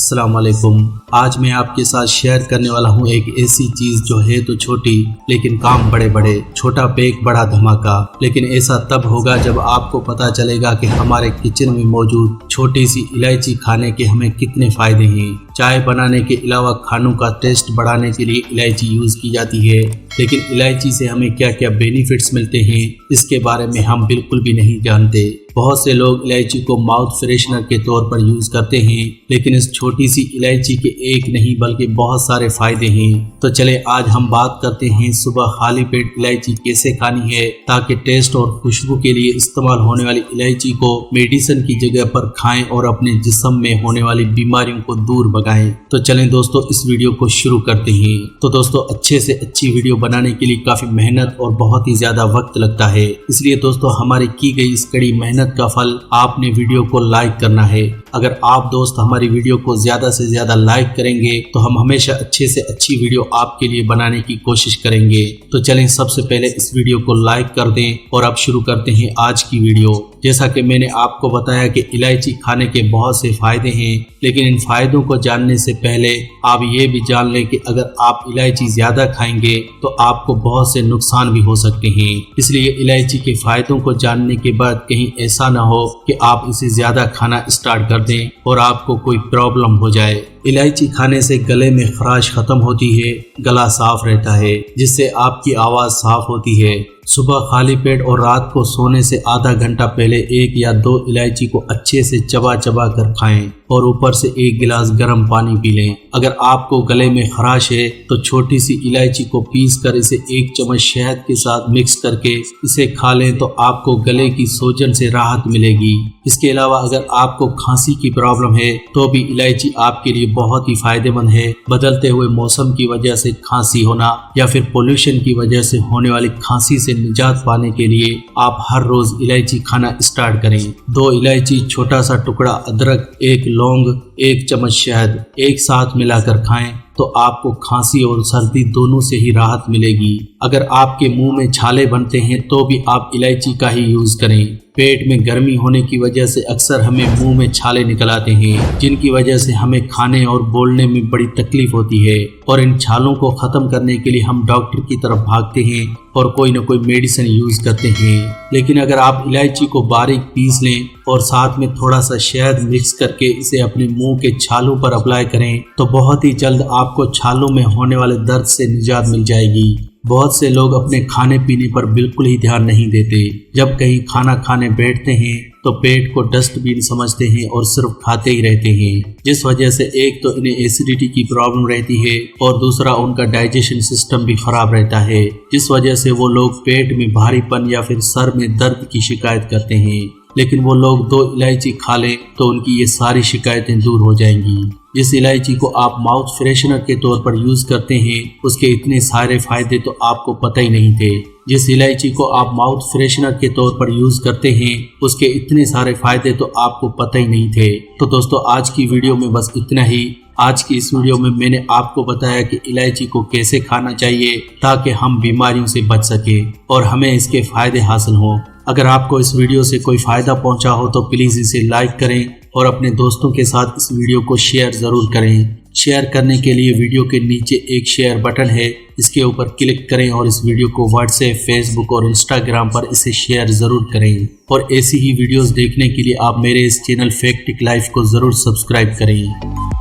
अस्सलाम वालेकुम। आज मैं आपके साथ शेयर करने वाला हूँ एक ऐसी चीज जो है तो छोटी लेकिन काम बड़े बड़े। छोटा पैक बड़ा धमाका। लेकिन ऐसा तब होगा जब आपको पता चलेगा कि हमारे किचन में मौजूद छोटी सी इलायची खाने के हमें कितने फायदे हैं। चाय बनाने के अलावा खानों का टेस्ट बढ़ाने के लिए इलायची यूज की जाती है, लेकिन इलायची से हमें क्या क्या बेनिफिट्स मिलते हैं इसके बारे में हम बिल्कुल भी नहीं जानते। बहुत से लोग इलायची को माउथ फ्रेशनर के तौर पर यूज करते हैं, लेकिन इस छोटी सी इलायची के एक नहीं बल्कि बहुत सारे फायदे हैं। तो चले आज हम बात करते हैं सुबह खाली पेट इलायची कैसे खानी है ताकि टेस्ट और खुशबू के लिए इस्तेमाल होने वाली इलायची को मेडिसिन की जगह पर खाएं और अपने जिस्म में होने वाली बीमारियों को दूर भगाएं। तो चलें दोस्तों इस वीडियो को शुरू करते हैं। तो दोस्तों अच्छे से अच्छी वीडियो बनाने के लिए काफी मेहनत और बहुत ही ज्यादा वक्त लगता है, इसलिए दोस्तों हमारी की गई इस कड़ी मेहनत का फल आपने वीडियो को लाइक करना है। अगर आप दोस्त हमारी वीडियो को ज्यादा से ज्यादा लाइक करेंगे तो हम हमेशा अच्छे से अच्छी वीडियो आपके लिए बनाने की कोशिश करेंगे। तो चलें सबसे पहले इस वीडियो को लाइक कर दें और अब शुरू करते हैं आज की वीडियो। जैसा कि मैंने आपको बताया कि इलायची खाने के बहुत से फायदे हैं, लेकिन इन फायदों को जानने से पहले आप ये भी जान लें कि अगर आप इलायची ज्यादा खाएंगे तो आपको बहुत से नुकसान भी हो सकते हैं। इसलिए इलायची के फायदों को जानने के बाद कहीं ऐसा ना हो कि आप इसे ज्यादा खाना स्टार्ट कर दें और आपको कोई प्रॉब्लम हो जाए। इलायची खाने से गले में खराश खत्म होती है, गला साफ रहता है, जिससे आपकी आवाज साफ होती है। सुबह खाली पेट और रात को सोने से आधा घंटा पहले 1 या 2 इलायची को अच्छे से चबा चबा कर खाएं और ऊपर से 1 गिलास गर्म पानी पी लें। अगर आपको गले में खराश है तो छोटी सी इलायची को पीस कर इसे 1 चम्मच शहद के साथ मिक्स करके इसे खा लें तो आपको गले की सूजन से राहत मिलेगी। इसके अलावा अगर आपको खांसी की प्रॉब्लम है तो भी इलायची आपके लिए बहुत ही फायदेमंद है। बदलते हुए मौसम की वजह से खांसी होना या फिर पोल्यूशन की वजह से होने वाली खांसी से निजात पाने के लिए आप हर रोज इलायची खाना स्टार्ट करें। 2 इलायची, छोटा सा टुकड़ा अदरक, 1 लौंग, 1 चम्मच शहद एक साथ मिलाकर खाएं तो आपको खांसी और सर्दी दोनों से ही राहत मिलेगी। अगर आपके मुंह में छाले बनते हैं तो भी आप इलायची का ही यूज करें। पेट में गर्मी होने की वजह से अक्सर हमें मुंह में छाले निकल आते हैं, जिनकी वजह से हमें खाने और बोलने में बड़ी तकलीफ होती है और इन छालों को खत्म करने के लिए हम डॉक्टर की तरफ भागते हैं और कोई न कोई मेडिसिन यूज करते हैं। लेकिन अगर आप इलायची को बारीक पीस लें और साथ में थोड़ा सा शहद मिक्स करके इसे अपने मुंह के छालों पर अप्लाई करें तो बहुत ही जल्द आपको छालों में होने वाले दर्द से निजात मिल जाएगी। बहुत से लोग अपने खाने पीने पर बिल्कुल ही ध्यान नहीं देते। जब कहीं खाना खाने बैठते हैं तो पेट को डस्टबिन समझते हैं और सिर्फ खाते ही रहते हैं, जिस वजह से एक तो इन्हें एसिडिटी की प्रॉब्लम रहती है और दूसरा उनका डाइजेशन सिस्टम भी खराब रहता है, जिस वजह से वो लोग पेट में भारीपन या फिर सर में दर्द की शिकायत करते हैं। लेकिन वो लोग 2 इलायची खा लें तो उनकी ये सारी शिकायतें दूर हो जाएंगी। जिस इलायची को आप माउथ फ्रेशनर के तौर पर यूज करते हैं उसके इतने सारे फायदे तो आपको पता ही नहीं थे। जिस इलायची को आप माउथ फ्रेशनर के तौर पर यूज करते हैं उसके इतने सारे फायदे तो आपको पता ही नहीं थे। तो दोस्तों आज की वीडियो में बस इतना ही। आज की इस वीडियो में मैंने आपको बताया कि इलायची को कैसे खाना चाहिए ताकि हम बीमारियों से बच सके और हमें इसके फायदे हासिल हों। अगर आपको इस वीडियो से कोई फायदा पहुंचा हो तो प्लीज इसे लाइक करें और अपने दोस्तों के साथ इस वीडियो को शेयर जरूर करें। शेयर करने के लिए वीडियो के नीचे एक शेयर बटन है, इसके ऊपर क्लिक करें और इस वीडियो को व्हाट्सएप, फेसबुक और इंस्टाग्राम पर इसे शेयर जरूर करें। और ऐसी ही वीडियोस देखने के लिए आप मेरे इस चैनल फैक्ट टेक लाइफ को जरूर सब्सक्राइब करें।